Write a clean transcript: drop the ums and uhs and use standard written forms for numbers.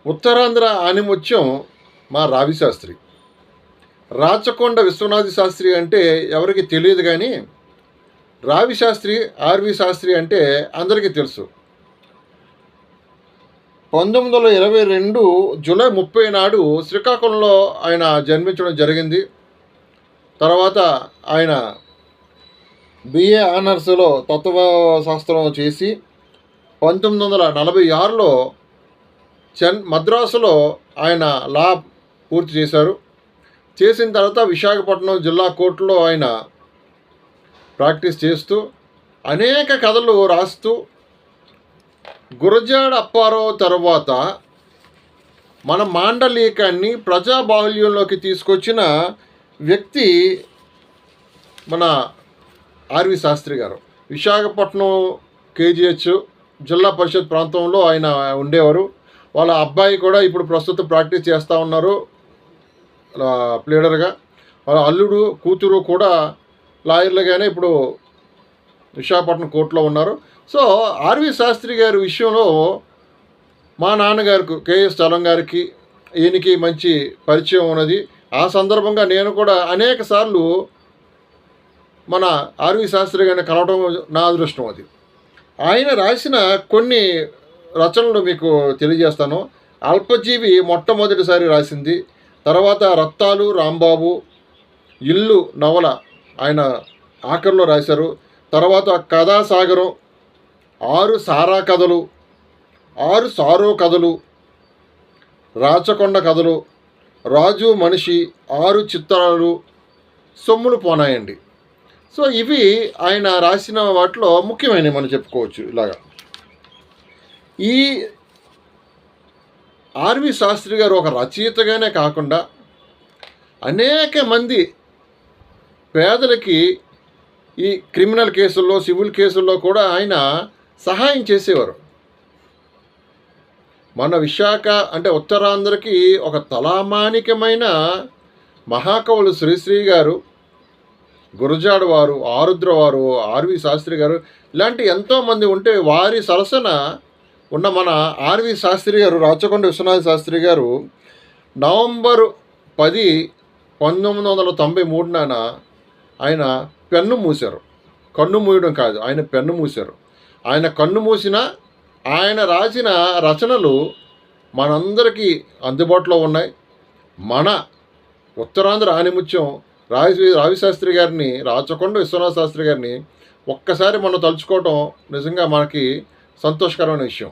ఉత్తరాంధ్ర ఆణిముత్యం మా రావి శాస్త్రి. రాచకొండ విశ్వనాథ శాస్త్రి అంటే ఎవరికి తెలియదు కానీ, రావి శాస్త్రి, ఆర్వి శాస్త్రి అంటే అందరికీ తెలుసు. 1922 జూలై 30 నాడు శ్రీకాకుళంలో ఆయన జన్మించడం జరిగింది. తర్వాత ఆయన బిఏ ఆనర్స్లో తత్వశాస్త్రం చేసి 1946లో మద్రాసులో ఆయన లా పూర్తి చేశారు. చేసిన తర్వాత విశాఖపట్నం జిల్లా కోర్టులో ఆయన ప్రాక్టీస్ చేస్తూ అనేక కథలు రాస్తూ గురజాడ అప్పారావు తర్వాత మన మాండలికాన్ని ప్రజాబాహుల్యంలోకి తీసుకొచ్చిన వ్యక్తి మన ఆర్వి శాస్త్రి గారు. విశాఖపట్నం కేజీహెచ్ జిల్లా పరిషత్ ప్రాంతంలో ఆయన ఉండేవారు. వాళ్ళ అబ్బాయి కూడా ఇప్పుడు ప్రస్తుతం ప్రాక్టీస్ చేస్తూ ఉన్నారు ప్లేడర్గా. వాళ్ళ అల్లుడు కూతురు కూడా లాయర్లుగానే ఇప్పుడు విశాఖపట్నం కోర్టులో ఉన్నారు. సో ఆర్వి శాస్త్రి గారి విషయంలో మా నాన్నగారికి కేఎస్ చలం గారికి ఈయనకి మంచి పరిచయం ఉన్నది. ఆ సందర్భంగా నేను కూడా అనేక సార్లు మన ఆర్వి శాస్త్రి గారిని కలవడం నా అదృష్టం. అది ఆయన రాసిన కొన్ని రచనలు మీకు తెలియజేస్తాను. అల్పజీవి మొట్టమొదటిసారి రాసింది. తర్వాత రత్తాలు రాంబాబు, ఇల్లు నవల ఆయన ఆఖరిలో రాశారు. తర్వాత కథాసాగరం, 6 సారా కథలు, 6 సారో కథలు, రాచకొండ కథలు, రాజు మనిషి, 6 చిత్రాలు, సొమ్ములు పోనాయండి. సో ఇవి ఆయన రాసిన వాటిలో ముఖ్యమైనవి మనం చెప్పుకోవచ్చు. ఇలాగా ఈ ఆర్వి శాస్త్రి గారు ఒక రచయితగానే కాకుండా అనేక మంది పేదలకి ఈ క్రిమినల్ కేసుల్లో, సివిల్ కేసుల్లో కూడా ఆయన సహాయం చేసేవారు. మన విశాఖ అంటే ఉత్తరాంధ్రకి ఒక తలామానికమైన మహాకవులు శ్రీశ్రీ గారు, గురజాడ వారు, ఆరుద్ర వారు, ఆర్వి శాస్త్రి గారు ఇలాంటి ఎంతోమంది ఉంటే వారి సరసన ఉన్న మన ఆర్వి శాస్త్రి గారు, రాచకొండ విశ్వనాథ శాస్త్రి గారు నవంబర్ 10, 1993 ఆయన పెన్ను మూశారు. కన్ను మూయడం కాదు, ఆయన పెన్ను మూశారు. ఆయన కన్ను మూసిన ఆయన రాసిన రచనలు మనందరికీ అందుబాటులో ఉన్నాయి. మన ఉత్తరాంధ్ర ఆణిముత్యం రావి శాస్త్రి గారిని, రాచకొండ విశ్వనాథ శాస్త్రి గారిని ఒక్కసారి మనం తలుచుకోవటం నిజంగా మనకి సంతోషకరమైన విషయం.